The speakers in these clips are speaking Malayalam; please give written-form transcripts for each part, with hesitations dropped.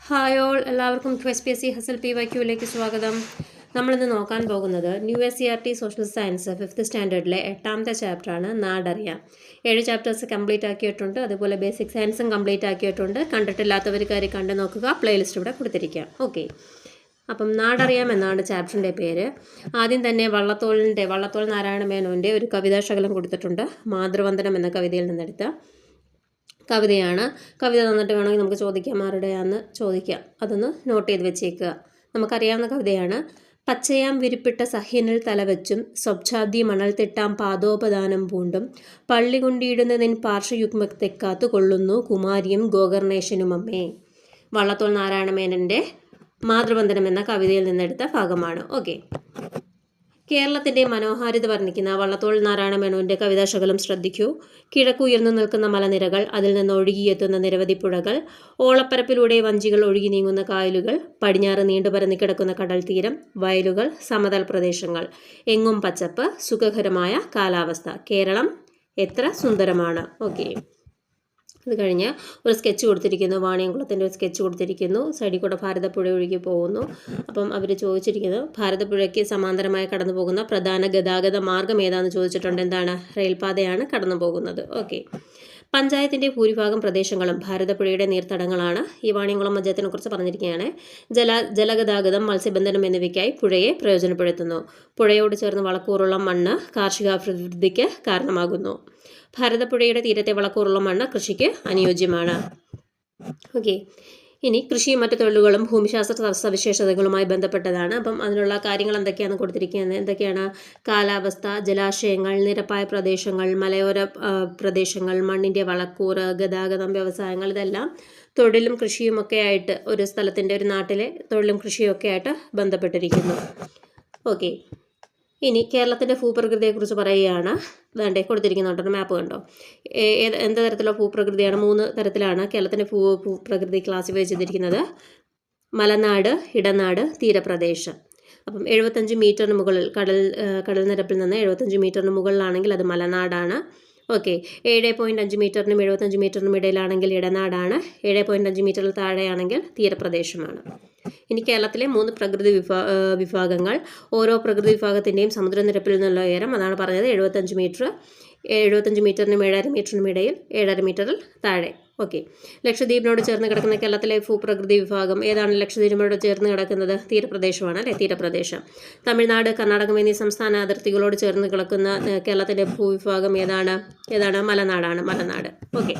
ഹായ് ഓൾ, എല്ലാവർക്കും QSPSC ഹസൽ PYQയിലേക്ക് സ്വാഗതം. നമ്മളിന്ന് നോക്കാൻ പോകുന്നത് new SCERT social science 5th സ്റ്റാൻഡേർഡിലെ 8ാമത്തെ ചാപ്റ്ററാണ് നാടറിയാം. 7 ചാപ്റ്റേഴ്സ് കംപ്ലീറ്റ് ആക്കിയിട്ടുണ്ട്. അതുപോലെ ബേസിക് സയൻസും കംപ്ലീറ്റ് ആക്കിയിട്ടുണ്ട്. കണ്ടിട്ടില്ലാത്തവർ കയറി കണ്ടു നോക്കുക. പ്ലേലിസ്റ്റ് ഇവിടെ കൊടുത്തിരിക്കാം. ഓക്കെ, അപ്പം നാടറിയാം എന്നാണ് ചാപ്റ്ററിൻ്റെ പേര്. ആദ്യം തന്നെ വള്ളത്തോൾ നാരായണ മേനോൻ്റെ ഒരു കവിതാശകലം കൊടുത്തിട്ടുണ്ട്. മാതൃവന്ദനം എന്ന കവിതയിൽ നിന്നെടുത്ത കവിതയാണ്. കവിത തന്നിട്ട് വേണമെങ്കിൽ നമുക്ക് ചോദിക്കാം ആരുടെയാന്ന് ചോദിക്കാം. അതൊന്ന് നോട്ട് ചെയ്ത് വെച്ചേക്കുക. നമുക്കറിയാവുന്ന കവിതയാണ്. പച്ചയാം വിരിപ്പിട്ട സഹ്യനിൽ തലവെച്ചും സ്വച്ഛാദ്യ മണൽ തിട്ടാം പാദോപദാനം പൂണ്ടും പള്ളി കൊണ്ടിടുന്ന നിൻ പാർശ്വയുഗ്മത്തെക്കാത്തു കൊള്ളുന്നു കുമാരിയും ഗോകർണേശനുമമ്മേ. വള്ളത്തോൾ നാരായണമേനൻ്റെ മാതൃവന്ദനം എന്ന കവിതയിൽ നിന്നെടുത്ത ഭാഗമാണ്. ഓക്കെ, കേരളത്തിൻ്റെ മനോഹാരിത വർണ്ണിക്കുന്ന വള്ളത്തോൾ നാരായണ മേനോൻ്റെ കവിതാശകലം ശ്രദ്ധിക്കൂ. കിഴക്കുയർന്നു നിൽക്കുന്ന മലനിരകൾ, അതിൽ നിന്ന് ഒഴുകിയെത്തുന്ന നിരവധി പുഴകൾ, ഓളപ്പരപ്പിലൂടെ വഞ്ചികൾ ഒഴുകി നീങ്ങുന്ന കായലുകൾ, പടിഞ്ഞാറ് നീണ്ടുപരന്നു കിടക്കുന്ന കടൽ തീരം, വയലുകൾ, സമതൽ പ്രദേശങ്ങൾ, എങ്ങും പച്ചപ്പ്, സുഖകരമായ കാലാവസ്ഥ. കേരളം എത്ര സുന്ദരമാണ്. ഓക്കെ, അത് കഴിഞ്ഞ് ഒരു സ്കെച്ച് കൊടുത്തിരിക്കുന്നു. വാണിയംകുളത്തിൻ്റെ ഒരു സ്കെച്ച് കൊടുത്തിരിക്കുന്നു. സൈഡിൽ കൂടെ ഭാരതപ്പുഴ ഒഴുകി പോകുന്നു. അപ്പം അവർ ചോദിച്ചിരിക്കുന്നത് ഭാരതപ്പുഴയ്ക്ക് സമാന്തരമായി കടന്നു പോകുന്ന പ്രധാന ഗതാഗത മാർഗം ഏതാണെന്ന് ചോദിച്ചിട്ടുണ്ട്. എന്താണ്? റെയിൽപാതയാണ് കടന്നു പോകുന്നത്. ഓക്കെ, പഞ്ചായത്തിൻ്റെ ഭൂരിഭാഗം പ്രദേശങ്ങളും ഭാരതപ്പുഴയുടെ നീർത്തടങ്ങളാണ്. ഈ വാണിയംകുളം മധ്യത്തിനെ കുറിച്ച് പറഞ്ഞിരിക്കുകയാണ്. ജലഗതാഗതം, മത്സ്യബന്ധനം എന്നിവയ്ക്കായി പുഴയെ പ്രയോജനപ്പെടുത്തുന്നു. പുഴയോട് ചേർന്ന് വളക്കൂറുള്ള മണ്ണ് കാർഷികാഭിവൃദ്ധിക്ക് കാരണമാകുന്നു. ഭാരതപ്പുഴയുടെ തീരത്തെ വളക്കൂറുള്ള മണ്ണ് കൃഷിക്ക് അനുയോജ്യമാണ്. ഓക്കെ, ഇനി കൃഷിയും മറ്റു തൊഴിലുകളും ഭൂമിശാസ്ത്ര സവിശേഷതകളുമായി ബന്ധപ്പെട്ടതാണ്. അപ്പം അതിനുള്ള കാര്യങ്ങൾ എന്തൊക്കെയാണെന്ന് കൊടുത്തിരിക്കുന്നത്. എന്തൊക്കെയാണ്? കാലാവസ്ഥ, ജലാശയങ്ങൾ, നിരപ്പായ പ്രദേശങ്ങൾ, മലയോര പ്രദേശങ്ങൾ, മണ്ണിൻ്റെ വളക്കൂറ്, ഗതാഗതം, വ്യവസായങ്ങൾ, ഇതെല്ലാം തൊഴിലും കൃഷിയുമൊക്കെ ആയിട്ട് ഒരു സ്ഥലത്തിൻ്റെ, ഒരു നാട്ടിലെ തൊഴിലും കൃഷിയൊക്കെ ആയിട്ട് ബന്ധപ്പെട്ടിരിക്കുന്നു. ഓക്കെ, ഇനി കേരളത്തിൻ്റെ ഭൂപ്രകൃതിയെക്കുറിച്ച് പറയുകയാണ്. വേണ്ടേ കൊടുത്തിരിക്കുന്നുണ്ടോ മാപ്പ് കണ്ടോ? എന്ത് തരത്തിലുള്ള ഭൂപ്രകൃതിയാണ്? 3 തരത്തിലാണ് കേരളത്തിൻ്റെ ഭൂപ്രകൃതി ക്ലാസിഫൈ ചെയ്തിരിക്കുന്നത്. മലനാട്, ഇടനാട്, തീരപ്രദേശം. അപ്പം 75 മീറ്ററിന് മുകളിൽ കടൽ നിരപ്പിൽ നിന്ന് 75 മീറ്ററിന് മുകളിലാണെങ്കിൽ അത് മലനാടാണ്. ഓക്കെ, 7.5 മീറ്ററിനും 75 മീറ്ററിനും ഇടയിലാണെങ്കിൽ ഇടനാടാണ്. 7.5 മീറ്ററിൽ താഴെയാണെങ്കിൽ തീരപ്രദേശമാണ്. ഇനി കേരളത്തിലെ 3 പ്രകൃതി വിഭാഗങ്ങൾ. ഓരോ പ്രകൃതി വിഭാഗത്തിൻ്റെയും സമുദ്രനിരപ്പിൽ നിന്നുള്ള ഉയരം അതാണ് പറഞ്ഞത്. 75 മീറ്റർ, 75 മീറ്ററിനും 7.5 മീറ്ററിനും ഇടയിൽ, 7.5 മീറ്ററിൽ താഴെ. ഓക്കെ, ലക്ഷദ്വീപിനോട് ചേർന്ന് കിടക്കുന്ന കേരളത്തിലെ ഭൂപ്രകൃതി വിഭാഗം ഏതാണ്? ലക്ഷദ്വീപിനോട് ചേർന്ന് കിടക്കുന്നത് തീരപ്രദേശമാണ് അല്ലേ? തീരപ്രദേശം. തമിഴ്നാട്, കർണാടകം എന്നീ സംസ്ഥാന അതിർത്തികളോട് ചേർന്ന് കിടക്കുന്ന കേരളത്തിൻ്റെ ഭൂവിഭാഗം ഏതാണ്? മലനാടാണ്. മലനാട്. ഓക്കെ,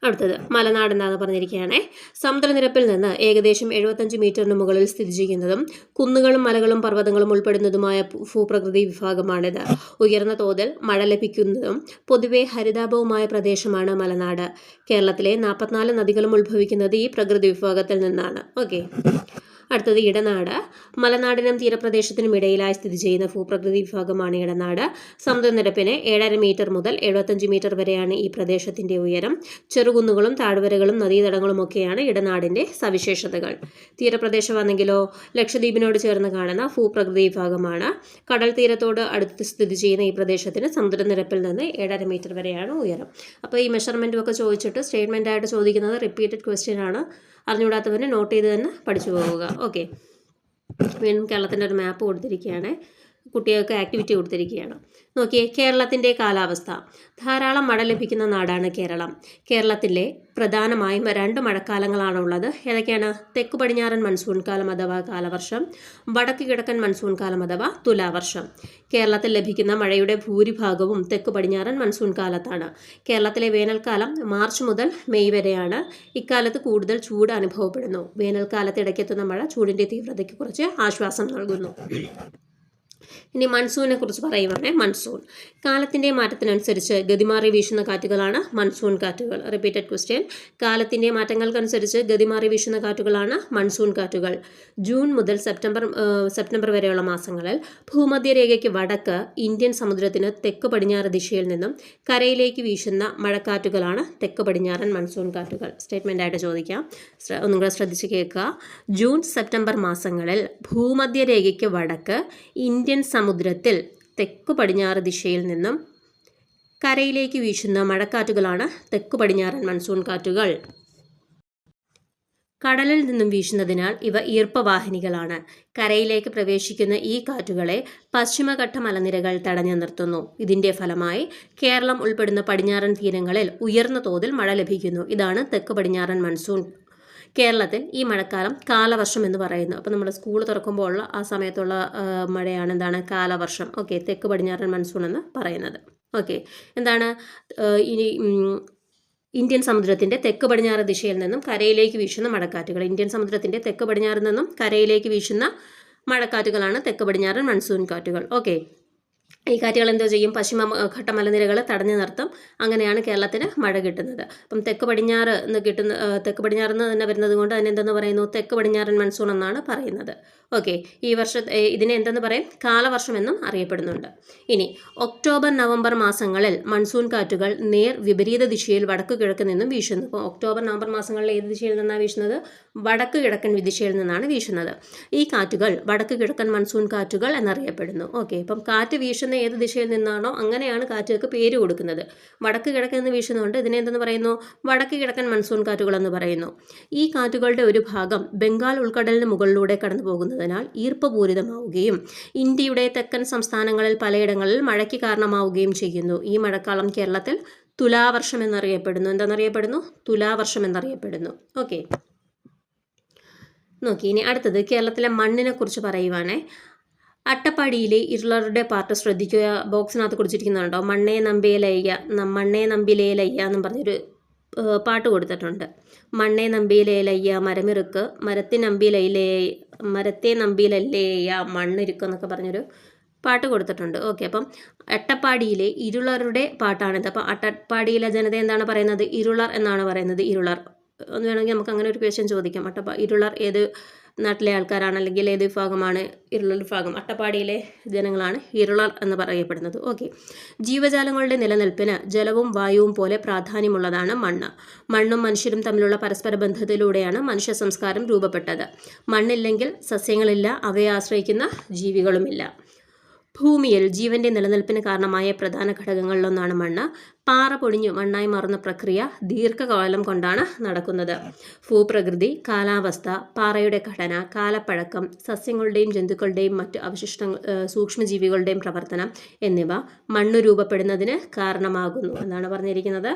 അടുത്തത് മലനാട് എന്താണെന്ന് പറഞ്ഞിരിക്കുകയാണേ. സമുദ്രനിരപ്പിൽ നിന്ന് ഏകദേശം 75 മീറ്ററിന് മുകളിൽ സ്ഥിതി ചെയ്യുന്നതും കുന്നുകളും മലകളും പർവ്വതങ്ങളും ഉൾപ്പെടുന്നതുമായ ഭൂപ്രകൃതി വിഭാഗമാണിത്. ഉയർന്ന തോതിൽ മഴ ലഭിക്കുന്നതും പൊതുവെ ഹരിതാപവുമായ പ്രദേശമാണ് മലനാട്. കേരളത്തിലെ 44 നദികളും ഉത്ഭവിക്കുന്നത് ഈ പ്രകൃതി വിഭാഗത്തിൽ നിന്നാണ്. ഓക്കെ, അടുത്തത് ഇടനാട്. മലനാടിനും തീരപ്രദേശത്തിനും ഇടയിലായി സ്ഥിതി ചെയ്യുന്ന ഭൂപ്രകൃതി വിഭാഗമാണ് ഇടനാട്. സമുദ്രനിരപ്പിന് 7.5 മീറ്റർ മുതൽ 75 മീറ്റർ വരെയാണ് ഈ പ്രദേശത്തിൻ്റെ ഉയരം. ചെറുകുന്നുകളും താഴ്വരകളും നദീതടങ്ങളും ഒക്കെയാണ് ഇടനാടിൻ്റെ സവിശേഷതകൾ. തീരപ്രദേശമാണെങ്കിലോ ലക്ഷദ്വീപിനോട് ചേർന്ന് കാണുന്ന ഭൂപ്രകൃതി വിഭാഗമാണ്. കടൽ തീരത്തോട് അടുത്ത് സ്ഥിതി ചെയ്യുന്ന ഈ പ്രദേശത്തിന് സമുദ്രനിരപ്പിൽ നിന്ന് 7.5 മീറ്റർ വരെയാണ് ഉയരം. അപ്പോൾ ഈ മെഷർമെൻറ്റും ഒക്കെ ചോദിച്ചിട്ട് സ്റ്റേറ്റ്മെൻ്റ് ആയിട്ട് ചോദിക്കുന്നത് റിപ്പീറ്റഡ് ക്വസ്റ്റ്യൻ ആണ്. അറിഞ്ഞുകൂടാത്തവന് നോട്ട് ചെയ്ത് തന്നെ പഠിച്ചു പോവുക. ഓക്കെ, വീണ്ടും കേരളത്തിൻ്റെ ഒരു മാപ്പ് കൊടുത്തിരിക്കുകയാണ്. കുട്ടികൾക്ക് ആക്ടിവിറ്റി കൊടുത്തിരിക്കുകയാണ്. നോക്കിയേ, കേരളത്തിൻ്റെ കാലാവസ്ഥ. ധാരാളം മഴ ലഭിക്കുന്ന നാടാണ് കേരളം. കേരളത്തിലെ പ്രധാനമായും 2 മഴക്കാലങ്ങളാണ് ഉള്ളത്. ഏതൊക്കെയാണ്? തെക്കു പടിഞ്ഞാറൻ മൺസൂൺ കാലം അഥവാ കാലവർഷം, വടക്ക് കിഴക്കൻ മൺസൂൺ കാലം അഥവാ തുലാവർഷം. കേരളത്തിൽ ലഭിക്കുന്ന മഴയുടെ ഭൂരിഭാഗവും തെക്കു പടിഞ്ഞാറൻ മൺസൂൺ കാലത്താണ്. കേരളത്തിലെ വേനൽക്കാലം മാർച്ച് മുതൽ മെയ് വരെയാണ്. ഇക്കാലത്ത് കൂടുതൽ ചൂട് അനുഭവപ്പെടുന്നു. വേനൽക്കാലത്ത് ഇടയ്ക്കെത്തുന്ന മഴ ചൂടിൻ്റെ തീവ്രതയ്ക്ക് കുറച്ച് ആശ്വാസം നൽകുന്നു. ഇനി മൺസൂണിനെ കുറിച്ച് പറയുവാണേ. മൺസൂൺ കാലത്തിൻ്റെ മാറ്റത്തിനനുസരിച്ച് ഗതിമാറി വീശുന്ന കാറ്റുകളാണ് മൺസൂൺ കാറ്റുകൾ. Repeated question. കാലത്തിൻ്റെ മാറ്റങ്ങൾക്കനുസരിച്ച് ഗതിമാറി വീശുന്ന കാറ്റുകളാണ് മൺസൂൺ കാറ്റുകൾ. ജൂൺ മുതൽ സെപ്റ്റംബർ വരെയുള്ള മാസങ്ങളിൽ ഭൂമധ്യരേഖയ്ക്ക് വടക്ക് ഇന്ത്യൻ സമുദ്രത്തിന് തെക്ക് പടിഞ്ഞാറ് ദിശയിൽ നിന്നും കരയിലേക്ക് വീശുന്ന മഴക്കാറ്റുകളാണ് തെക്ക് പടിഞ്ഞാറൻ മൺസൂൺ കാറ്റുകൾ. സ്റ്റേറ്റ്മെൻ്റ് ആയിട്ട് ചോദിക്കാം, ഒന്നും കൂടെ ശ്രദ്ധിച്ച് കേൾക്കുക. ജൂൺ സെപ്റ്റംബർ മാസങ്ങളിൽ ഭൂമധ്യരേഖയ്ക്ക് വടക്ക് ഇന്ത്യൻ സമുദ്രത്തിൽ തെക്കു പടിഞ്ഞാറ് ദിശയിൽ നിന്നും കരയിലേക്ക് വീശുന്ന മഴക്കാറ്റുകളാണ് തെക്കു പടിഞ്ഞാറൻ മൺസൂൺ കാറ്റുകൾ. കടലിൽ നിന്നും വീശുന്നതിനാൽ ഇവ ഈർപ്പവാഹിനികളാണ്. കരയിലേക്ക് പ്രവേശിക്കുന്ന ഈ കാറ്റുകളെ പശ്ചിമഘട്ട മലനിരകൾ തടഞ്ഞു നിർത്തുന്നു. ഇതിന്റെ ഫലമായി കേരളം ഉൾപ്പെടുന്ന പടിഞ്ഞാറൻ തീരങ്ങളിൽ ഉയർന്ന തോതിൽ മഴ ലഭിക്കുന്നു. ഇതാണ് തെക്ക് പടിഞ്ഞാറൻ മൺസൂൺ. കേരളത്തിൽ ഈ മഴക്കാലം കാലവർഷം എന്ന് പറയുന്നു. അപ്പോൾ നമ്മൾ സ്കൂൾ തുറക്കുമ്പോൾ ഉള്ള ആ സമയത്തുള്ള മഴയാണ് എന്താണ് കാലവർഷം. ഓക്കെ, തെക്ക് പടിഞ്ഞാറൻ മൺസൂൺ എന്ന് പറയുന്നത്. ഓക്കെ, എന്താണ് ഇനി ഇന്ത്യൻ സമുദ്രത്തിൻ്റെ തെക്ക് പടിഞ്ഞാറ് ദിശയിൽ നിന്നും കരയിലേക്ക് വീശുന്ന മഴക്കാറ്റുകൾ. ഇന്ത്യൻ സമുദ്രത്തിൻ്റെ തെക്ക് പടിഞ്ഞാറിൽ നിന്നും കരയിലേക്ക് വീശുന്ന മഴക്കാറ്റുകളാണ് തെക്ക് പടിഞ്ഞാറൻ മൺസൂൺ കാറ്റുകൾ. ഓക്കെ, ഈ കാറ്റുകൾ എന്തോ ചെയ്യും? പശ്ചിമഘട്ട മലനിരകൾ തടഞ്ഞു നിർത്തും. അങ്ങനെയാണ് കേരളത്തിന് മഴ കിട്ടുന്നത്. അപ്പം തെക്ക് പടിഞ്ഞാറ് നിന്ന് തന്നെ വരുന്നത് കൊണ്ട് അതിനെ എന്തെന്ന് പറയുന്നു? തെക്ക് പടിഞ്ഞാറൻ മൺസൂൺ എന്നാണ് പറയുന്നത്. ഓക്കെ, ഈ ഇതിനെ എന്തെന്ന് പറയും? കാലവർഷം എന്നും അറിയപ്പെടുന്നുണ്ട്. ഇനി ഒക്ടോബർ നവംബർ മാസങ്ങളിൽ മൺസൂൺ കാറ്റുകൾ നേർ വിപരീത ദിശയിൽ വടക്ക് കിഴക്ക് നിന്നും വീശുന്നു. അപ്പോൾ ഒക്ടോബർ നവംബർ മാസങ്ങളിൽ ഏത് ദിശയിൽ നിന്നാണ് വീശുന്നത്? വടക്ക് കിഴക്കൻ ദിശയിൽ നിന്നാണ് വീശുന്നത്. ഈ കാറ്റുകൾ വടക്ക് കിഴക്കൻ മൺസൂൺ കാറ്റുകൾ എന്നറിയപ്പെടുന്നു. ഓക്കെ, അപ്പം കാറ്റ് വീശുന്ന ഏത് ദിശയിൽ നിന്നാണോ അങ്ങനെയാണ് കാറ്റുകൾക്ക് പേര് കൊടുക്കുന്നത്. വടക്ക് കിഴക്കൻ എന്ന് വീശുന്നതുകൊണ്ട് ഇതിനെ എന്തെന്ന് പറയുന്നു? വടക്ക് കിഴക്കൻ മൺസൂൺ കാറ്റുകൾ എന്ന് പറയുന്നു. ഈ കാറ്റുകളുടെ ഒരു ഭാഗം ബംഗാൾ ഉൾക്കടലിന് മുകളിലൂടെ കടന്നു പോകുന്നതിനാൽ ഈർപ്പപൂരിതമാവുകയും ഇന്ത്യയുടെ തെക്കൻ സംസ്ഥാനങ്ങളിൽ പലയിടങ്ങളിൽ മഴയ്ക്ക് കാരണമാവുകയും ചെയ്യുന്നു. ഈ മഴക്കാലം കേരളത്തിൽ തുലാവർഷം എന്നറിയപ്പെടുന്നു. എന്താണെന്നറിയപ്പെടുന്നു? തുലാവർഷം എന്നറിയപ്പെടുന്നു. ഓക്കെ, നോക്കി ഇനി അടുത്തത് കേരളത്തിലെ മണ്ണിനെ കുറിച്ച് പറയുവാണേ. അട്ടപ്പാടിയിലെ ഇരുളറുടെ പാട്ട് ശ്രദ്ധിക്കുക. ബോക്സിനകത്ത് കുറിച്ചിരിക്കുന്നുണ്ടോ? മണ്ണേ നമ്പിലേലയ്യ എന്നും പറഞ്ഞൊരു പാട്ട് കൊടുത്തിട്ടുണ്ട്. മണ്ണേ നമ്പിലേലയ്യ മരമിറുക്ക് മരത്തെ നമ്പിലല്ലേയ മണ്ണിരുക്ക് എന്നൊക്കെ പറഞ്ഞൊരു പാട്ട് കൊടുത്തിട്ടുണ്ട്. ഓക്കെ, അപ്പം അട്ടപ്പാടിയിലെ ഇരുളറുടെ പാട്ടാണിത്. അപ്പം അട്ടപ്പാടിയിലെ ജനത എന്താണ് പറയുന്നത്? ഇരുളർ എന്നാണ് പറയുന്നത്. ഇരുളർ എന്ന് വേണമെങ്കിൽ നമുക്ക് അങ്ങനെ ഒരു ക്വസ്റ്റ്യൻ ചോദിക്കാം. ഇരുളർ ഏത് നാട്ടിലെ ആൾക്കാരാണ്, അല്ലെങ്കിൽ ഏത് വിഭാഗമാണ്? ഇരുളർ വിഭാഗം. അട്ടപ്പാടിയിലെ ജനങ്ങളാണ് ഇരുളർ എന്ന് പറയപ്പെടുന്നത്. ഓക്കെ, ജീവജാലങ്ങളുടെ നിലനിൽപ്പിന് ജലവും വായുവും പോലെ പ്രാധാന്യമുള്ളതാണ് മണ്ണ്. മണ്ണും മനുഷ്യരും തമ്മിലുള്ള പരസ്പര ബന്ധത്തിലൂടെയാണ് മനുഷ്യ സംസ്കാരം രൂപപ്പെട്ടത്. മണ്ണില്ലെങ്കിൽ സസ്യങ്ങളില്ല, അവയെ ആശ്രയിക്കുന്ന ജീവികളുമില്ല. ഭൂമിയിൽ ജീവന്റെ നിലനിൽപ്പിന് കാരണമായ പ്രധാന ഘടകങ്ങളിലൊന്നാണ് മണ്ണ്. പാറ പൊടിഞ്ഞു മണ്ണായി മാറുന്ന പ്രക്രിയ ദീർഘകാലം കൊണ്ടാണ് നടക്കുന്നത്. ഭൂപ്രകൃതി, കാലാവസ്ഥ, പാറയുടെ ഘടന, കാലപ്പഴക്കം, സസ്യങ്ങളുടെയും ജന്തുക്കളുടെയും മറ്റ് സൂക്ഷ്മജീവികളുടെയും പ്രവർത്തനം എന്നിവ മണ്ണ് രൂപപ്പെടുന്നതിന് കാരണമാകുന്നു എന്നാണ് പറഞ്ഞിരിക്കുന്നത്.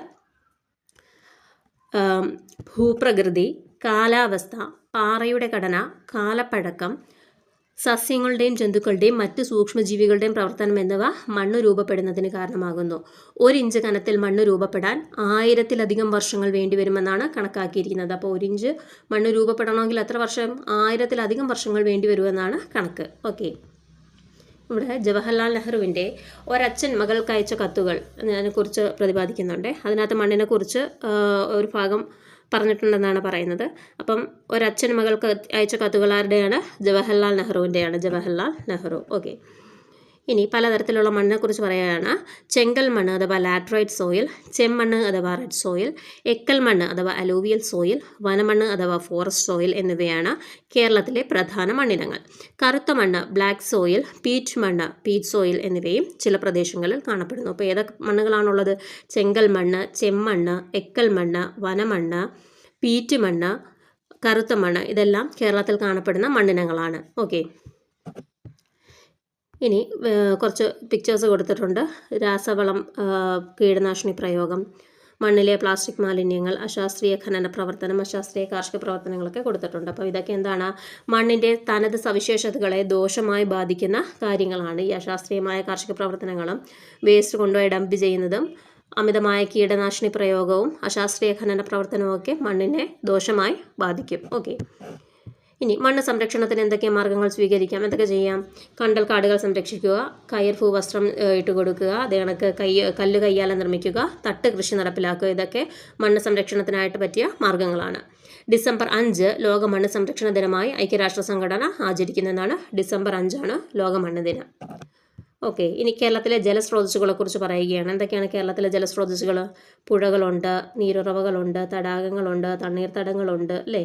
ഭൂപ്രകൃതി, കാലാവസ്ഥ, പാറയുടെ ഘടന, കാലപ്പഴക്കം, സസ്യങ്ങളുടെയും ജന്തുക്കളുടെയും മറ്റ് സൂക്ഷ്മജീവികളുടെയും പ്രവർത്തനം എന്നിവ മണ്ണ് രൂപപ്പെടുന്നതിന് കാരണമാകുന്നു. 1 ഇഞ്ച് കനത്തിൽ മണ്ണ് രൂപപ്പെടാൻ 1000-ലധികം വർഷങ്ങൾ വേണ്ടിവരുമെന്നാണ് കണക്കാക്കിയിരിക്കുന്നത്. അപ്പോൾ 1 ഇഞ്ച് മണ്ണ് രൂപപ്പെടണമെങ്കിൽ എത്ര വർഷം? 1000-ലധികം വർഷങ്ങൾ വേണ്ടിവരുമെന്നാണ് കണക്ക്. ഓക്കെ, ഇവിടെ ജവഹർലാൽ നെഹ്റുവിൻ്റെ ഒരച്ഛൻ മകൾക്ക് അയച്ച കത്തുകൾ അതിനെക്കുറിച്ച് പ്രതിപാദിക്കുന്നുണ്ട്. അതിനകത്ത് മണ്ണിനെ കുറിച്ച് ഒരു ഭാഗം പറഞ്ഞിട്ടുണ്ടെന്നാണ് പറയുന്നത്. അപ്പം ഒരച്ഛൻ മകൾക്ക് അയച്ച കത്തുകൾ ആരുടെയാണ്? ജവഹർലാൽ നെഹ്റുവിൻ്റെയാണ്. ജവഹർലാൽ നെഹ്റു. ഓക്കെ, ഇനി പലതരത്തിലുള്ള മണ്ണിനെക്കുറിച്ച് പറയുകയാണ്. ചെങ്കൽ മണ്ണ് അഥവാ ലാറ്ററൈറ്റ് സോയിൽ, ചെമ്മണ്ണ് അഥവാ റെഡ് സോയിൽ, എക്കൽ മണ്ണ് അഥവാ അലൂവിയൽ സോയിൽ, വനമണ്ണ് അഥവാ ഫോറസ്റ്റ് സോയിൽ എന്നിവയാണ് കേരളത്തിലെ പ്രധാന മണ്ണിനങ്ങൾ. കറുത്ത മണ്ണ് ബ്ലാക്ക് സോയിൽ, പീറ്റ് സോയിൽ എന്നിവയും ചില പ്രദേശങ്ങളിൽ കാണപ്പെടുന്നു. അപ്പോൾ ഏതൊക്കെ മണ്ണുകളാണുള്ളത്? ചെങ്കൽ മണ്ണ്, ചെമ്മണ്ണ്, എക്കൽ മണ്ണ്, വനമണ്ണ്, പീറ്റ് മണ്ണ്, കറുത്ത മണ്ണ്, ഇതെല്ലാം കേരളത്തിൽ കാണപ്പെടുന്ന മണ്ണിനങ്ങളാണ്. ഓക്കെ, ഇനി കുറച്ച് പിക്ചേഴ്സ് കൊടുത്തിട്ടുണ്ട്. രാസവളം കീടനാശിനി പ്രയോഗം, മണ്ണിലെ പ്ലാസ്റ്റിക് മാലിന്യങ്ങൾ, അശാസ്ത്രീയ ഖനന പ്രവർത്തനം, അശാസ്ത്രീയ കാർഷിക പ്രവർത്തനങ്ങളൊക്കെ കൊടുത്തിട്ടുണ്ട്. അപ്പോൾ ഇതൊക്കെ എന്താണ്? മണ്ണിൻ്റെ തനത് സവിശേഷതകളെ ദോഷമായി ബാധിക്കുന്ന കാര്യങ്ങളാണ്. ഈ അശാസ്ത്രീയമായ കാർഷിക പ്രവർത്തനങ്ങളും വേസ്റ്റ് കൊണ്ടുപോയി ഡംപ് ചെയ്യുന്നതും അമിതമായ കീടനാശിനി പ്രയോഗവും അശാസ്ത്രീയ ഖനന പ്രവർത്തനവും ഒക്കെ മണ്ണിനെ ദോഷമായി ബാധിക്കും. ഓക്കെ, ഇനി മണ്ണ് സംരക്ഷണത്തിന് എന്തൊക്കെ മാർഗ്ഗങ്ങൾ സ്വീകരിക്കാം? എന്തൊക്കെ ചെയ്യാം? കണ്ടൽ കാടുകൾ സംരക്ഷിക്കുക, കയർ ഭൂവസ്ത്രം ഇട്ട് കൊടുക്കുക, അതേ കണക്ക് കല്ല് കയ്യാല നിർമ്മിക്കുക, തട്ട് കൃഷി നടപ്പിലാക്കുക. ഇതൊക്കെ മണ്ണ് സംരക്ഷണത്തിനായിട്ട് പറ്റിയ മാർഗ്ഗങ്ങളാണ്. ഡിസംബർ 5 ലോക മണ്ണ് സംരക്ഷണ ദിനമായി ഐക്യരാഷ്ട്ര സംഘടന ആചരിക്കുന്നതാണ്. ഡിസംബർ 5 ലോക മണ്ണ് ദിനം. ഓക്കെ, ഇനി കേരളത്തിലെ ജലസ്രോതസ്സുകളെ കുറിച്ച് പറയുകയാണ്. എന്തൊക്കെയാണ് കേരളത്തിലെ ജലസ്രോതസ്സുകൾ? പുഴകളുണ്ട്, നീരുറവകളുണ്ട്, തടാകങ്ങളുണ്ട്, തണ്ണീർത്തടങ്ങളുണ്ട്, അല്ലേ?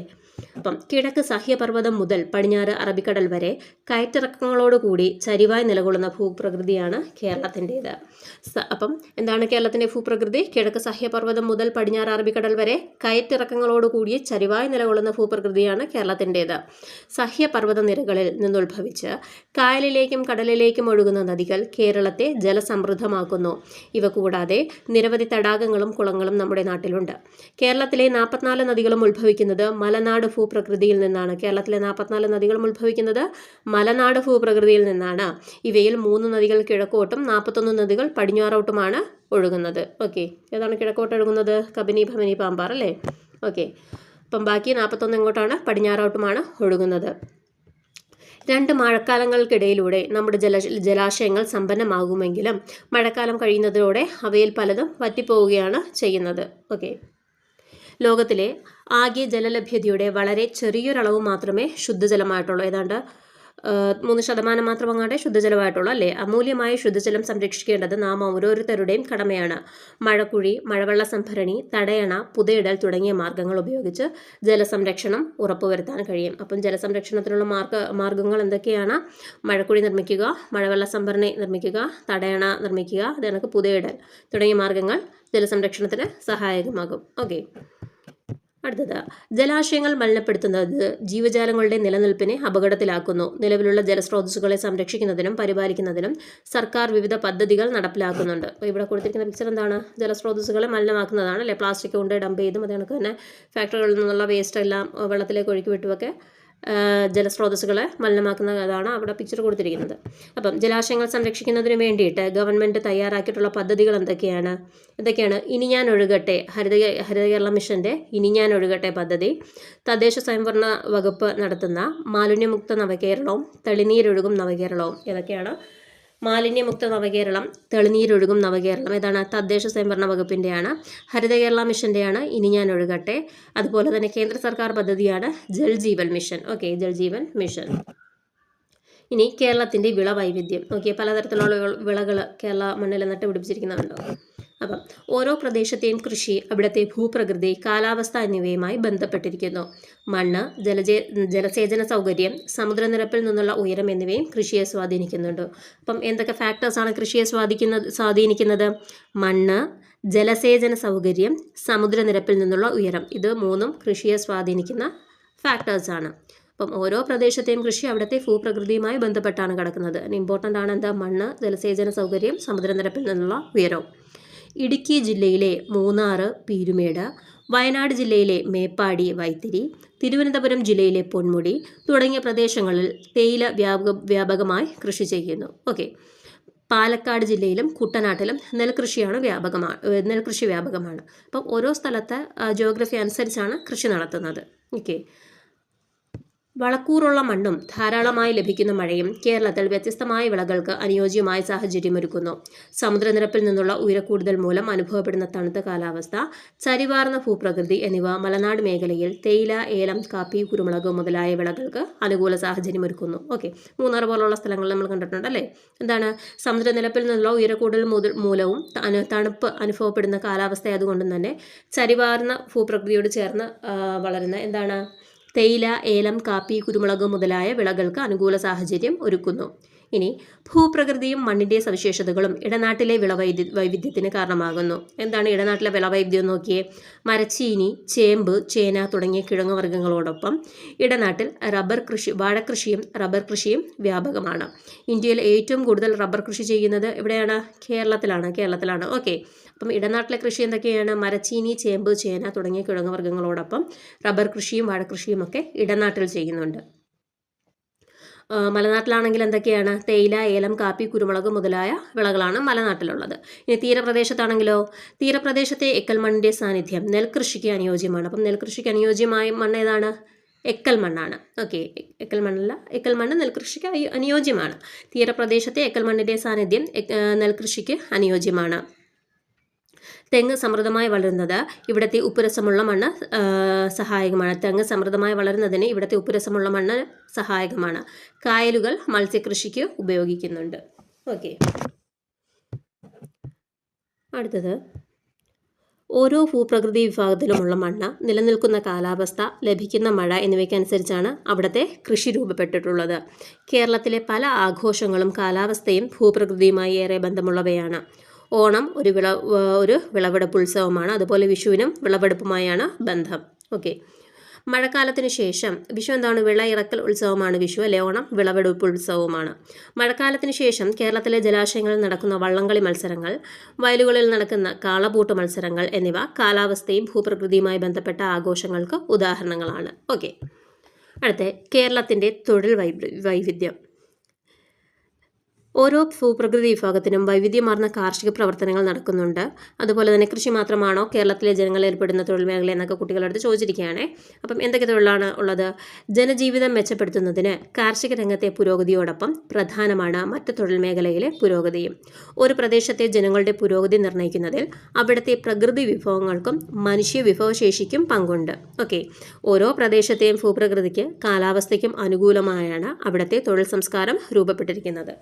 അപ്പം കിഴക്ക് സഹ്യപർവ്വതം മുതൽ പടിഞ്ഞാറ് അറബിക്കടൽ വരെ കയറ്റിറക്കങ്ങളോടുകൂടി ചരിവായി നിലകൊള്ളുന്ന ഭൂപ്രകൃതിയാണ് കേരളത്തിൻ്റേത്. അപ്പം എന്താണ് കേരളത്തിൻ്റെ ഭൂപ്രകൃതി? കിഴക്ക് സഹ്യപർവ്വതം മുതൽ പടിഞ്ഞാറ് അറബിക്കടൽ വരെ കയറ്റിറക്കങ്ങളോടുകൂടി ചരിവായി നിലകൊള്ളുന്ന ഭൂപ്രകൃതിയാണ് കേരളത്തിൻ്റേത്. സഹ്യപർവ്വത നിരകളിൽ നിന്നുത്ഭവിച്ച് കായലിലേക്കും കടലിലേക്കും ഒഴുകുന്ന നദികൾ കേരളത്തെ ജലസമൃദ്ധമാക്കുന്നു. ഇവ കൂടാതെ നിരവധി തടാകങ്ങളും കുളങ്ങളും നമ്മുടെ നാട്ടിലുണ്ട്. കേരളത്തിലെ 44 നദികളും ഉത്ഭവിക്കുന്നത് മലനാട് ഭൂപ്രകൃതിയിൽ നിന്നാണ്. കേരളത്തിലെ 44 നദികളും ഉത്ഭവിക്കുന്നത് മലനാട് ഭൂപ്രകൃതിയിൽ നിന്നാണ്. ഇവയിൽ 3 നദികൾ കിഴക്കോട്ടും 41 നദികൾ പടിഞ്ഞാറോട്ടുമാണ് ഒഴുകുന്നത്. ഓക്കെ, ഏതാണ് കിഴക്കോട്ട് ഒഴുകുന്നത്? കബനി, ഭമനി, പാമ്പാർ, അല്ലേ? ഓക്കെ, അപ്പം ബാക്കി 41 എങ്ങോട്ടാണ്? പടിഞ്ഞാറോട്ടുമാണ് ഒഴുകുന്നത്. 2 മഴക്കാലങ്ങൾക്കിടയിലൂടെ നമ്മുടെ ജലാശയങ്ങൾ സമ്പന്നമാകുമെങ്കിലും മഴക്കാലം കഴിയുന്നതോടെ അവയിൽ പലതും വറ്റിപ്പോവുകയാണ് ചെയ്യുന്നത്. ഓക്കെ, ലോകത്തിലെ ആകെ ജലലഭ്യതയുടെ വളരെ ചെറിയൊരളവ് മാത്രമേ ശുദ്ധജലമായിട്ടുള്ളൂ. ഏതാണ്ട് 3% മാത്രം അങ്ങാണ്ടേ ശുദ്ധജലമായിട്ടുള്ളൂ, അല്ലേ? അമൂല്യമായ ശുദ്ധജലം സംരക്ഷിക്കേണ്ടത് നാം ഓരോരുത്തരുടെയും കടമയാണ്. മഴക്കുഴി, മഴവെള്ള സംഭരണി, തടയണ, പുതയിടൽ തുടങ്ങിയ മാർഗങ്ങൾ ഉപയോഗിച്ച് ജലസംരക്ഷണം ഉറപ്പുവരുത്താൻ കഴിയും. അപ്പം ജലസംരക്ഷണത്തിനുള്ള മാർഗങ്ങൾ എന്തൊക്കെയാണ്? മഴക്കുഴി നിർമ്മിക്കുക, മഴവെള്ള സംഭരണി നിർമ്മിക്കുക, തടയണ നിർമ്മിക്കുക, അതിനൊക്കെ പുതയിടൽ തുടങ്ങിയ മാർഗങ്ങൾ ജലസംരക്ഷണത്തിന് സഹായകമാകും. ഓക്കെ, അടുത്തത്, ജലാശയങ്ങൾ മലിനപ്പെടുത്തുന്നത് ജീവജാലങ്ങളുടെ നിലനിൽപ്പിനെ അപകടത്തിലാക്കുന്നു. നിലവിലുള്ള ജലസ്രോതസ്സുകളെ സംരക്ഷിക്കുന്നതിനും പരിപാലിക്കുന്നതിനും സർക്കാർ വിവിധ പദ്ധതികൾ നടപ്പിലാക്കുന്നുണ്ട്. അപ്പോൾ ഇവിടെ കൊടുത്തിരിക്കുന്ന പിക്ചർ എന്താണ്? ജലസ്രോതസ്സുകളെ മലിനമാക്കുന്നതാണ്, അല്ലേ? പ്ലാസ്റ്റിക് കൊണ്ട് ഡംപ് ചെയ്തും അതേ കണക്ക് തന്നെ ഫാക്ടറികളിൽ നിന്നുള്ള വേസ്റ്റ് എല്ലാം വെള്ളത്തിലേക്ക് ഒഴുക്കി വിട്ടുമൊക്കെ ജലസ്രോതസ്സുകളെ മലിനമാക്കുന്നതാണ് അവിടെ പിക്ചർ കൊടുത്തിരിക്കുന്നത്. അപ്പം ജലാശയങ്ങൾ സംരക്ഷിക്കുന്നതിന് വേണ്ടിയിട്ട് ഗവൺമെൻറ് തയ്യാറാക്കിയിട്ടുള്ള പദ്ധതികൾ എന്തൊക്കെയാണ്? ഇനി ഞാൻ ഒഴുകട്ടെ, ഹരിത കേരള മിഷൻ്റെ ഇനി ഞാൻ ഒഴുകട്ടെ പദ്ധതി, തദ്ദേശ സ്വയംഭരണ വകുപ്പ് നടത്തുന്ന മാലിന്യമുക്ത നവകേരളവും തെളിനീരൊഴുകും നവകേരളവും. ഏതൊക്കെയാണ്? മാലിന്യമുക്ത നവകേരളം, തെളിനീരൊഴുകും നവകേരളം. ഏതാണ്? തദ്ദേശ സ്വയംഭരണ വകുപ്പിൻ്റെയാണ്. ഹരിത കേരള മിഷൻ്റെയാണ് ഇനി ഞാൻ ഒഴുകട്ടെ. അതുപോലെ തന്നെ കേന്ദ്ര സർക്കാർ പദ്ധതിയാണ് Jal Jeevan mission. Okay, Jal Jeevan mission. ഇനി കേരളത്തിൻ്റെ വിളവൈവിധ്യം. ഓക്കെ, പലതരത്തിലുള്ള വിളകൾ കേരള മണ്ണിൽ നട്ടുപിടിപ്പിച്ചിരിക്കുന്നുണ്ടോ? അപ്പം ഓരോ പ്രദേശത്തെയും കൃഷി അവിടുത്തെ ഭൂപ്രകൃതി, കാലാവസ്ഥ എന്നിവയുമായി ബന്ധപ്പെട്ടിരിക്കുന്നു. മണ്ണ്, ജലസേചന സൗകര്യം, സമുദ്രനിരപ്പിൽ നിന്നുള്ള ഉയരം എന്നിവയും കൃഷിയെ സ്വാധീനിക്കുന്നുണ്ട്. അപ്പം എന്തൊക്കെ ഫാക്ടേഴ്സാണ് കൃഷിയെ സ്വാധീനിക്കുന്നത്? മണ്ണ്, ജലസേചന സൗകര്യം, സമുദ്രനിരപ്പിൽ നിന്നുള്ള ഉയരം. ഇത് 3ഉം കൃഷിയെ സ്വാധീനിക്കുന്ന ഫാക്ടേഴ്സാണ്. അപ്പം ഓരോ പ്രദേശത്തെയും കൃഷി അവിടുത്തെ ഭൂപ്രകൃതിയുമായി ബന്ധപ്പെട്ടാണ് കിടക്കുന്നത്. ഇമ്പോർട്ടൻ്റ് ആണ് എന്താ? മണ്ണ്, ജലസേചന സൗകര്യം, സമുദ്രനിരപ്പിൽ നിന്നുള്ള ഉയരവും. ഇടുക്കി ജില്ലയിലെ മൂന്നാറ്, പീരുമേട്, വയനാട് ജില്ലയിലെ മേപ്പാടി, വൈത്തിരി, തിരുവനന്തപുരം ജില്ലയിലെ പൊന്മുടി തുടങ്ങിയ പ്രദേശങ്ങളിൽ തേയില വ്യാപകമായി കൃഷി ചെയ്യുന്നു. ഓക്കെ, പാലക്കാട് ജില്ലയിലും കുട്ടനാട്ടിലും നെൽകൃഷി വ്യാപകമാണ്. അപ്പം ഓരോ സ്ഥലത്തെ ജിയോഗ്രഫി അനുസരിച്ചാണ് കൃഷി നടത്തുന്നത്. ഓക്കെ, വളക്കൂറുള്ള മണ്ണും ധാരാളമായി ലഭിക്കുന്ന മഴയും കേരളത്തിൽ വ്യത്യസ്തമായ വിളകൾക്ക് അനുയോജ്യമായ സാഹചര്യമൊരുക്കുന്നു. സമുദ്രനിരപ്പിൽ നിന്നുള്ള ഉയരക്കൂടുതൽ മൂലം അനുഭവപ്പെടുന്ന തണുത്ത കാലാവസ്ഥ, ചരിവാർന്ന ഭൂപ്രകൃതി എന്നിവ മലനാട് മേഖലയിൽ തേയില, ഏലം, കാപ്പി, കുരുമുളക് മുതലായ വിളകൾക്ക് അനുകൂല സാഹചര്യമൊരുക്കുന്നു. ഓക്കെ, മൂന്നാർ പോലുള്ള സ്ഥലങ്ങൾ നമ്മൾ കണ്ടിട്ടുണ്ടല്ലേ? എന്താണ്? സമുദ്രനിരപ്പിൽ നിന്നുള്ള ഉയരക്കൂടുതൽ മൂലവും തണുപ്പ് അനുഭവപ്പെടുന്ന കാലാവസ്ഥ അതുകൊണ്ടും തന്നെ ചരിവാർന്ന ഭൂപ്രകൃതിയോട് ചേർന്ന് വളരുന്ന എന്താണ്? തേയില, ഏലം, കാപ്പി, കുരുമുളക് മുതലായ വിളകൾക്ക് അനുകൂല സാഹചര്യം ഒരുക്കുന്നു. ഇനി ഭൂപ്രകൃതിയും മണ്ണിൻ്റെ സവിശേഷതകളും ഇടനാട്ടിലെ വൈവിധ്യത്തിന് കാരണമാകുന്നു. എന്താണ് ഇടനാട്ടിലെ വിളവൈവിധ്യം? നോക്കിയേ. മരച്ചീനി, ചേമ്പ്, ചേന തുടങ്ങിയ കിഴങ്ങുവർഗ്ഗങ്ങളോടൊപ്പം ഇടനാട്ടിൽ വാഴക്കൃഷിയും റബ്ബർ കൃഷിയും വ്യാപകമാണ്. ഇന്ത്യയിൽ ഏറ്റവും കൂടുതൽ റബ്ബർ കൃഷി ചെയ്യുന്നത് എവിടെയാണ്? കേരളത്തിലാണ്. ഓക്കെ, അപ്പം ഇടനാട്ടിലെ കൃഷി എന്തൊക്കെയാണ്? മരച്ചീനി, ചേമ്പ്, ചേന തുടങ്ങിയ കിഴങ്ങുവർഗ്ഗങ്ങളോടൊപ്പം റബ്ബർ കൃഷിയും വാഴക്കൃഷിയും ഒക്കെ ഇടനാട്ടിൽ ചെയ്യുന്നുണ്ട്. മലനാട്ടിലാണെങ്കിൽ എന്തൊക്കെയാണ്? തേയില, ഏലം, കാപ്പി, കുരുമുളക് മുതലായ വിളകളാണ് മലനാട്ടിലുള്ളത്. ഇനി തീരപ്രദേശത്താണെങ്കിലോ? തീരപ്രദേശത്തെ എക്കൽ മണ്ണിൻ്റെ സാന്നിധ്യം നെൽകൃഷിക്ക് അനുയോജ്യമാണ്. അപ്പം നെൽകൃഷിക്ക് അനുയോജ്യമായ മണ്ണ് ഏതാണ്? എക്കൽ മണ്ണാണ്. ഓക്കെ, എക്കൽ മണ്ണ് നെൽകൃഷിക്ക് അനുയോജ്യമാണ്. തീരപ്രദേശത്തെ എക്കൽ മണ്ണിൻ്റെ സാന്നിധ്യം നെൽകൃഷിക്ക് അനുയോജ്യമാണ്. തെങ്ങ് സമൃദ്ധമായി വളരുന്നത് ഇവിടുത്തെ ഉപ്പുരസമുള്ള മണ്ണ് സഹായകമാണ്. കായലുകൾ മത്സ്യകൃഷിക്ക് ഉപയോഗിക്കുന്നുണ്ട്. ഓക്കെ, അടുത്തത് ഓരോ ഭൂപ്രകൃതി വിഭാഗത്തിലുമുള്ള മണ്ണ്, നിലനിൽക്കുന്ന കാലാവസ്ഥ, ലഭിക്കുന്ന മഴ എന്നിവയ്ക്കനുസരിച്ചാണ് അവിടുത്തെ കൃഷി രൂപപ്പെട്ടിട്ടുള്ളത്. കേരളത്തിലെ പല ആഘോഷങ്ങളും കാലാവസ്ഥയും ഭൂപ്രകൃതിയുമായി ഏറെ ബന്ധമുള്ളവയാണ്. ഓണം ഒരു വിളവെടുപ്പ് ഉത്സവമാണ്. അതുപോലെ വിഷുവിനും വിളവെടുപ്പുമായാണ് ബന്ധം. ഓക്കെ, മഴക്കാലത്തിന് ശേഷം വിഷു എന്താണ്? വിളയിറക്കൽ ഉത്സവമാണ് വിഷു, അല്ലെ? ഓണം വിളവെടുപ്പ് ഉത്സവമാണ്. മഴക്കാലത്തിന് ശേഷം കേരളത്തിലെ ജലാശയങ്ങളിൽ നടക്കുന്ന വള്ളംകളി മത്സരങ്ങൾ, വയലുകളിൽ നടക്കുന്ന കാളപൂട്ട് മത്സരങ്ങൾ എന്നിവ കാലാവസ്ഥയും ഭൂപ്രകൃതിയുമായി ബന്ധപ്പെട്ട ആഘോഷങ്ങൾക്ക് ഉദാഹരണങ്ങളാണ്. ഓക്കെ, അടുത്ത കേരളത്തിൻ്റെ തൊഴിൽ വൈവിധ്യം. ഓരോ ഭൂപ്രകൃതി വിഭാഗത്തിനും വൈവിധ്യമാർന്ന കാർഷിക പ്രവർത്തനങ്ങൾ നടക്കുന്നുണ്ട്. അതുപോലെ തന്നെ കൃഷി മാത്രമാണോ കേരളത്തിലെ ജനങ്ങൾ ഏർപ്പെടുന്ന തൊഴിൽ മേഖല എന്നൊക്കെ കുട്ടികളടുത്ത് ചോദിച്ചിരിക്കുകയാണ്. അപ്പം എന്തൊക്കെ തൊഴിലാണ് ഉള്ളത്? ജനജീവിതം മെച്ചപ്പെടുത്തുന്നതിന് കാർഷിക രംഗത്തെ പുരോഗതിയോടൊപ്പം പ്രധാനമാണ് മറ്റ് തൊഴിൽ മേഖലയിലെ പുരോഗതിയും. ഒരു പ്രദേശത്തെ ജനങ്ങളുടെ പുരോഗതി നിർണ്ണയിക്കുന്നതിൽ അവിടുത്തെ പ്രകൃതി വിഭവങ്ങൾക്കും മനുഷ്യ വിഭവശേഷിക്കും പങ്കുണ്ട്. ഓക്കെ, ഓരോ പ്രദേശത്തെയും ഭൂപ്രകൃതിക്ക് കാലാവസ്ഥയ്ക്കും അനുകൂലമായാണ് അവിടുത്തെ തൊഴിൽ സംസ്കാരം രൂപപ്പെട്ടിരിക്കുന്നത്.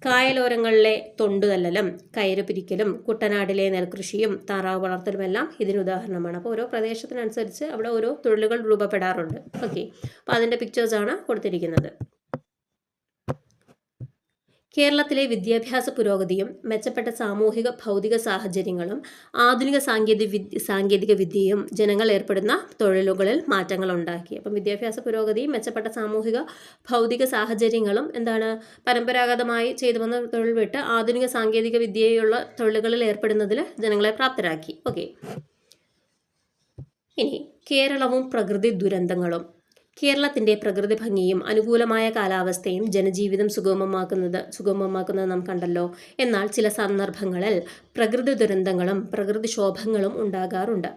കായലോരങ്ങളിലെ തൊണ്ടുതല്ലലും കയറ് പിരിക്കലും കുട്ടനാട്ടിലെ നെൽകൃഷിയും താറാവ് വളർത്തലുമെല്ലാം ഇതിനുദാഹരണമാണ്. അപ്പോൾ ഓരോ പ്രദേശത്തിനനുസരിച്ച് അവിടെ ഓരോ തൊഴിലുകൾ രൂപപ്പെടാറുണ്ട്. ഓക്കെ, അപ്പോൾ അതിൻ്റെ പിക്ചേഴ്സാണ് കൊടുത്തിരിക്കുന്നത്. കേരളത്തിലെ വിദ്യാഭ്യാസ പുരോഗതിയും മെച്ചപ്പെട്ട സാമൂഹിക ഭൗതിക സാഹചര്യങ്ങളും ആധുനിക സാങ്കേതിക വിദ്യയും ജനങ്ങൾ ഏർപ്പെടുന്ന തൊഴിലുകളിൽ മാറ്റങ്ങൾ ഉണ്ടാക്കി. അപ്പം വിദ്യാഭ്യാസ പുരോഗതിയും മെച്ചപ്പെട്ട സാമൂഹിക ഭൗതിക സാഹചര്യങ്ങളും എന്താണ്? പരമ്പരാഗതമായി ചെയ്തു വന്ന തൊഴിൽ വിട്ട് ആധുനിക സാങ്കേതിക വിദ്യയുള്ള തൊഴിലുകളിൽ ഏർപ്പെടുന്നതിൽ ജനങ്ങളെ പ്രാപ്തരാക്കി. ഓക്കെ, ഇനി കേരളവും പ്രകൃതി ദുരന്തങ്ങളും. കേരളത്തിൻ്റെ പ്രകൃതി ഭംഗിയും അനുകൂലമായ കാലാവസ്ഥയും ജനജീവിതം സുഗമമാക്കുന്നത് നാം കണ്ടല്ലോ. എന്നാൽ ചില സന്ദർഭങ്ങളിൽ പ്രകൃതി ദുരന്തങ്ങളും പ്രകൃതിക്ഷോഭങ്ങളും ഉണ്ടാകാറുണ്ട്.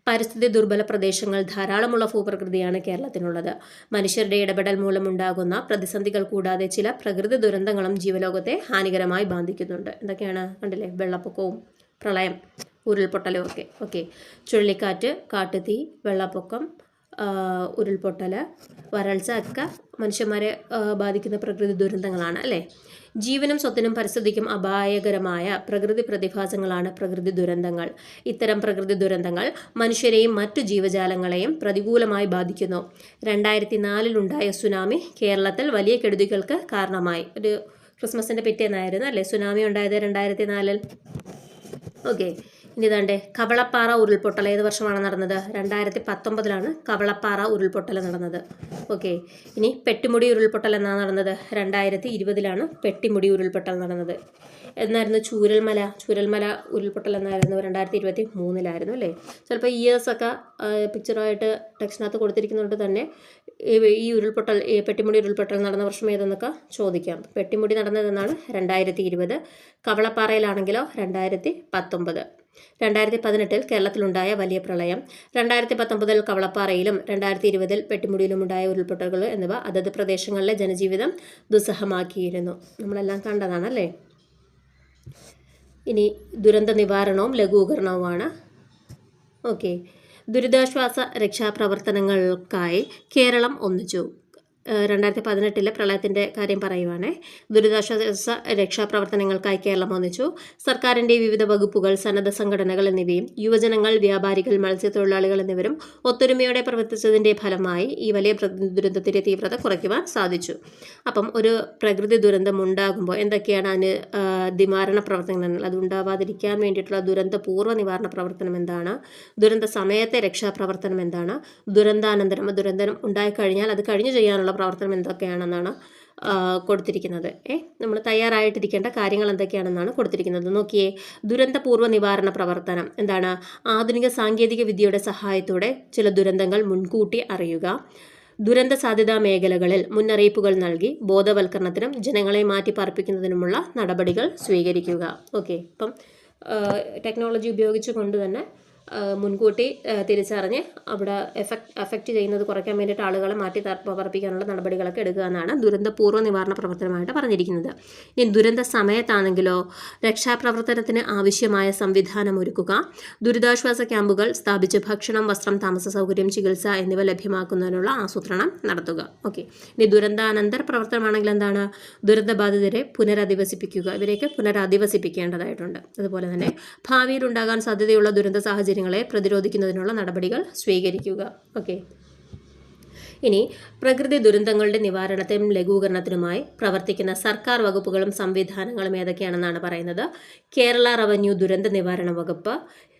പരിസ്ഥിതി ദുർബല പ്രദേശങ്ങൾ ധാരാളമുള്ള ഭൂപ്രകൃതിയാണ് കേരളത്തിനുള്ളത്. മനുഷ്യരുടെ ഇടപെടൽ മൂലമുണ്ടാകുന്ന പ്രതിസന്ധികൾ കൂടാതെ ചില പ്രകൃതി ദുരന്തങ്ങളും ജീവലോകത്തെ ഹാനികരമായി ബാധിക്കുന്നുണ്ട്. എന്തൊക്കെയാണ്? കണ്ടില്ലേ? വെള്ളപ്പൊക്കവും പ്രളയം, ഉരുൾപൊട്ടലും ഒക്കെ. ഓക്കെ, ചുഴലിക്കാറ്റ്, കാട്ടുതീ, വെള്ളപ്പൊക്കം, ഉരുൾപൊട്ടൽ, വരൾച്ച ഒക്കെ മനുഷ്യന്മാരെ ബാധിക്കുന്ന പ്രകൃതി ദുരന്തങ്ങളാണ്, അല്ലേ? ജീവനും സ്വത്തിനും പരിസ്ഥിതിക്കും അപായകരമായ പ്രകൃതി പ്രതിഭാസങ്ങളാണ് പ്രകൃതി ദുരന്തങ്ങൾ. ഇത്തരം പ്രകൃതി ദുരന്തങ്ങൾ മനുഷ്യരെയും മറ്റു ജീവജാലങ്ങളെയും പ്രതികൂലമായി ബാധിക്കുന്നു. 2004 സുനാമി കേരളത്തിൽ വലിയ കെടുതികൾക്ക് കാരണമായി. ഒരു ക്രിസ്മസിൻ്റെ പിറ്റേന്നായിരുന്നു, അല്ലേ, സുനാമി ഉണ്ടായത് 2004. ഓക്കെ, ഇനി ഇതാണ്ട് കവളപ്പാറ ഉരുൾപൊട്ടൽ ഏത് വർഷമാണ് നടന്നത്? 2019 കവളപ്പാറ ഉരുൾപൊട്ടൽ നടന്നത്. ഓക്കെ, ഇനി പെട്ടിമുടി ഉരുൾപൊട്ടൽ എന്നാണ് നടന്നത്? 2020 പെട്ടിമുടി ഉരുൾപൊട്ടൽ നടന്നത്. എന്നായിരുന്നു? ചൂരൽമല ഉരുൾപൊട്ടൽ എന്നായിരുന്നു? 2023 അല്ലേ? ചിലപ്പോൾ ഇയേഴ്സൊക്കെ പിക്ചറായിട്ട് ടെക്സ്റ്റിനകത്ത് കൊടുത്തിരിക്കുന്നതുകൊണ്ട് തന്നെ ഈ ഉരുൾപൊട്ടൽ, പെട്ടിമുടി ഉരുൾപൊട്ടൽ നടന്ന വർഷം ഏതെന്നൊക്കെ ചോദിക്കാം. പെട്ടിമുടി നടന്നതെന്നാണ് 2020, കവളപ്പാറയിലാണെങ്കിലോ 2019. 2018 കേരളത്തിലുണ്ടായ വലിയ പ്രളയം, 2019 കവളപ്പാറയിലും 2020 പെട്ടിമുടിയിലും ഉണ്ടായ ഉരുൾപൊട്ടലുകൾ എന്നിവ അതത് പ്രദേശങ്ങളിലെ ജനജീവിതം ദുസ്സഹമാക്കിയിരുന്നു. നമ്മളെല്ലാം കണ്ടതാണല്ലേ. ഇനി ദുരന്ത നിവാരണവും ലഘൂകരണവുമാണ്. ഓക്കെ, ദുരിതാശ്വാസ രക്ഷാപ്രവർത്തനങ്ങൾക്കായി കേരളം ഒന്നിച്ചു. 2018 പ്രളയത്തിൻ്റെ കാര്യം പറയുവാണേ. ദുരിതാശ്വാസ രക്ഷാപ്രവർത്തനങ്ങൾക്കായി കേരളം ഒന്നിച്ചു. സർക്കാരിൻ്റെ വിവിധ വകുപ്പുകൾ, സന്നദ്ധ സംഘടനകൾ എന്നിവയും യുവജനങ്ങൾ, വ്യാപാരികൾ, മത്സ്യത്തൊഴിലാളികൾ എന്നിവരും ഒത്തൊരുമയോടെ പ്രവർത്തിച്ചതിൻ്റെ ഫലമായി ഈ വലിയ ദുരന്തത്തിൻ്റെ തീവ്രത കുറയ്ക്കുവാൻ സാധിച്ചു. അപ്പം ഒരു പ്രകൃതി ദുരന്തം ഉണ്ടാകുമ്പോൾ എന്തൊക്കെയാണ് അതിന് നിവാരണ പ്രവർത്തനങ്ങൾ? അത് ഉണ്ടാവാതിരിക്കാൻ വേണ്ടിയിട്ടുള്ള ദുരന്തപൂർവ്വ നിവാരണ പ്രവർത്തനം എന്താണ്? ദുരന്ത സമയത്തെ രക്ഷാപ്രവർത്തനം എന്താണ്? ദുരന്താനന്തരം, ദുരന്തം ഉണ്ടായിക്കഴിഞ്ഞാൽ അത് കഴിഞ്ഞ് ചെയ്യാനുള്ള പ്രവർത്തനം എന്തൊക്കെയാണെന്നാണ് കൊടുത്തിരിക്കുന്നത്. നമ്മൾ തയ്യാറായിട്ടിരിക്കേണ്ട കാര്യങ്ങൾ എന്തൊക്കെയാണെന്നാണ് കൊടുത്തിരിക്കുന്നത്. നോക്കിയേ, ദുരന്തപൂർവ്വ നിവാരണ പ്രവർത്തനം എന്താണ്? ആധുനിക സാങ്കേതിക വിദ്യയുടെ സഹായത്തോടെ ചില ദുരന്തങ്ങൾ മുൻകൂട്ടി അറിയുക. ദുരന്ത സാധ്യതാ മേഖലകളിൽ മുന്നറിയിപ്പുകൾ നൽകി ബോധവൽക്കരണത്തിനും ജനങ്ങളെ മാറ്റി പാർപ്പിക്കുന്നതിനുമുള്ള നടപടികൾ സ്വീകരിക്കുക. ഓക്കെ, ഇപ്പം ടെക്നോളജി ഉപയോഗിച്ചുകൊണ്ട് തന്നെ മുൻകൂട്ടി തിരിച്ചറിഞ്ഞ് അവിടെ എഫക്റ്റ് ചെയ്യുന്നത് കുറയ്ക്കാൻ വേണ്ടിയിട്ട് ആളുകളെ മാറ്റി പാർപ്പിക്കാനുള്ള നടപടികളൊക്കെ എടുക്കുക എന്നാണ് ദുരന്തപൂർവ്വ നിവാരണ പ്രവർത്തനമായിട്ട് പറഞ്ഞിരിക്കുന്നത്. ഇനി ദുരന്ത സമയത്താണെങ്കിലോ രക്ഷാപ്രവർത്തനത്തിന് ആവശ്യമായ സംവിധാനം ഒരുക്കുക, ദുരിതാശ്വാസ ക്യാമ്പുകൾ സ്ഥാപിച്ച് ഭക്ഷണം, വസ്ത്രം, താമസ സൗകര്യം, ചികിത്സ എന്നിവ ലഭ്യമാക്കുന്നതിനുള്ള ആസൂത്രണം നടത്തുക. ഓക്കെ. ഇനി ദുരന്താനന്തര പ്രവർത്തനമാണെങ്കിൽ എന്താണ്? ദുരന്തബാധിതരെ പുനരധിവസിപ്പിക്കുക. ഇവരെയൊക്കെ പുനരധിവസിപ്പിക്കേണ്ടതായിട്ടുണ്ട്. അതുപോലെ തന്നെ ഭാവിയിൽ ഉണ്ടാകാൻ സാധ്യതയുള്ള ദുരന്ത സാഹചര്യങ്ങളെ പ്രതിരോധിക്കുന്നതിനുള്ള നടപടികൾ സ്വീകരിക്കുക. ഓക്കെ. ഇനി പ്രകൃതി ദുരന്തങ്ങളുടെ നിവാരണത്തിനും ലഘൂകരണത്തിനുമായി പ്രവർത്തിക്കുന്ന സർക്കാർ വകുപ്പുകളും സംവിധാനങ്ങളും ഏതൊക്കെയാണെന്നാണ് പറയുന്നത്. കേരള റവന്യൂ ദുരന്ത നിവാരണ വകുപ്പ്,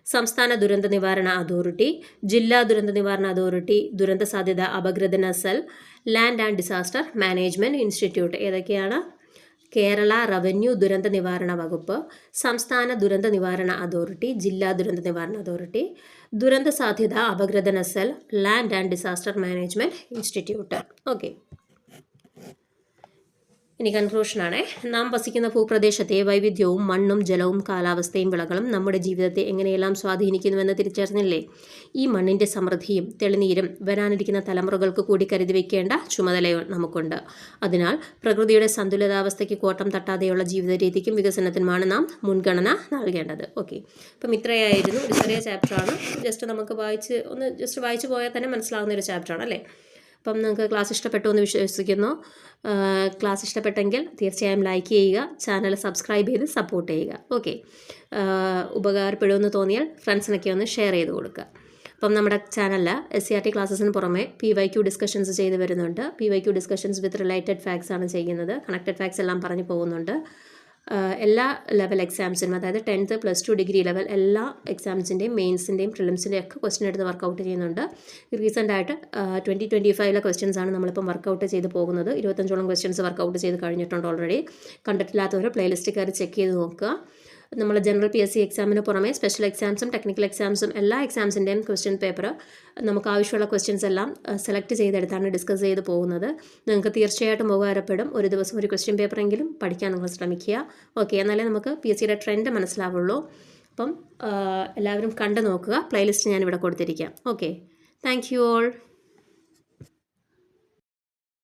സംസ്ഥാന ദുരന്ത നിവാരണ അതോറിറ്റി, ജില്ലാ ദുരന്ത നിവാരണ അതോറിറ്റി, ദുരന്ത സാധ്യത അപഗ്രഥന cell, land and disaster management institute. ഏതൊക്കെയാണ്? കേരള റവന്യൂ ദുരന്ത നിവാരണ വകുപ്പ്, സംസ്ഥാന ദുരന്ത നിവാരണ അതോറിറ്റി, ജില്ലാ ദുരന്ത നിവാരണ അതോറിറ്റി, ദുരന്ത സാധ്യത അപഗ്രഥന cell, land and disaster management institute. Okay. ഇനി കൺക്ലൂഷനാണ്. നാം വസിക്കുന്ന ഭൂപ്രദേശത്തെ വൈവിധ്യവും മണ്ണും ജലവും കാലാവസ്ഥയും വിളകളും നമ്മുടെ ജീവിതത്തെ എങ്ങനെയെല്ലാം സ്വാധീനിക്കുന്നുവെന്ന് തിരിച്ചറിഞ്ഞില്ലേ? ഈ മണ്ണിൻ്റെ സമൃദ്ധിയും തെളിനീരും വരാനിരിക്കുന്ന തലമുറകൾക്ക് കൂടി കരുതി വയ്ക്കേണ്ട ചുമതലയും നമുക്കുണ്ട്. അതിനാൽ പ്രകൃതിയുടെ സന്തുലിതാവസ്ഥയ്ക്ക് കോട്ടം തട്ടാതെയുള്ള ജീവിത രീതിക്കും വികസനത്തിനുമാണ് നാം മുൻഗണന നൽകേണ്ടത്. ഓക്കെ. അപ്പം ഇത്രയായിരുന്നു. ഒരു ചെറിയ ചാപ്റ്ററാണ്. നമുക്ക് വായിച്ച് പോയാൽ തന്നെ മനസ്സിലാവുന്ന ഒരു ചാപ്റ്ററാണ് അല്ലേ? അപ്പം നിങ്ങൾക്ക് ക്ലാസ് ഇഷ്ടപ്പെട്ടു എന്ന് വിശ്വസിക്കുന്നു. ക്ലാസ് ഇഷ്ടപ്പെട്ടെങ്കിൽ തീർച്ചയായും ലൈക്ക് ചെയ്യുക, ചാനൽ സബ്സ്ക്രൈബ് ചെയ്ത് സപ്പോർട്ട് ചെയ്യുക. ഓക്കെ. ഉപകാരപ്പെടുമെന്ന് തോന്നിയാൽ ഫ്രണ്ട്സിനൊക്കെ ഒന്ന് ഷെയർ ചെയ്ത് കൊടുക്കുക. അപ്പം നമ്മുടെ ചാനലിൽ SCERT ക്ലാസ്സസിന് പുറമെ PYQ ഡിസ്കഷൻസ് ചെയ്ത് വരുന്നുണ്ട്. PYQ ഡിസ്കഷൻസ് വിത്ത് റിലേറ്റഡ് ഫാക്ട്സ് ആണ് ചെയ്യുന്നത്. കണക്റ്റഡ് ഫാക്ട്സ് എല്ലാം പറഞ്ഞു പോകുന്നുണ്ട്. എല്ലാ ലെവൽ എക്സാംസിനും, അതായത് 10th +2 ഡിഗ്രി ലെവൽ എല്ലാ എക്സാംസിൻ്റെയും മെയിൻസിൻ്റെയും പ്രിലിംസിൻ്റെയും ഒക്കെ ക്വസ്റ്റ്യൻ എടുത്ത് വർക്കൗട്ട് ചെയ്യുന്നുണ്ട്. റീസെൻ്റായിട്ട് 2025 ക്വസ്റ്റ്യൻസാണ് നമ്മളിപ്പം വർക്കൗട്ട് ചെയ്ത് പോകുന്നത്. 25ഓളം ക്വസ്റ്റ്യൻസ് വർക്കൗട്ട് ചെയ്ത് കഴിഞ്ഞിട്ടുണ്ട് ഓൾറെഡി. കണ്ടിട്ടില്ലാത്തവർ പ്ലേലിസ്റ്റ് കയറി ചെക്ക് ചെയ്ത് നോക്കുക. നമ്മൾ ജനറൽ PSC എക്സാമിന് പുറമെ സ്പെഷ്യൽ എക്സാംസും ടെക്നിക്കൽ എക്സാംസും എല്ലാ എക്സാംസിൻ്റെയും ക്വസ്റ്റ്യൻ പേപ്പർ നമുക്ക് ആവശ്യമുള്ള ക്വസ്റ്റ്യൻസ് എല്ലാം സെലക്ട് ചെയ്തെടുത്താണ് ഡിസ്കസ് ചെയ്ത് പോകുന്നത്. നിങ്ങൾക്ക് തീർച്ചയായിട്ടും ഉപകാരപ്പെടും. ഒരു ദിവസം ഒരു ക്വസ്റ്റ്യൻ പേപ്പറെങ്കിലും പഠിക്കാൻ നിങ്ങൾ ശ്രമിക്കുക. ഓക്കെ. എന്നാലേ നമുക്ക് PSCയുടെ ട്രെൻഡ് മനസ്സിലാവുള്ളൂ. അപ്പം എല്ലാവരും കണ്ടു നോക്കുക. പ്ലേലിസ്റ്റ് ഞാനിവിടെ കൊടുത്തിരിക്കാം. ഓക്കെ. Thank you all.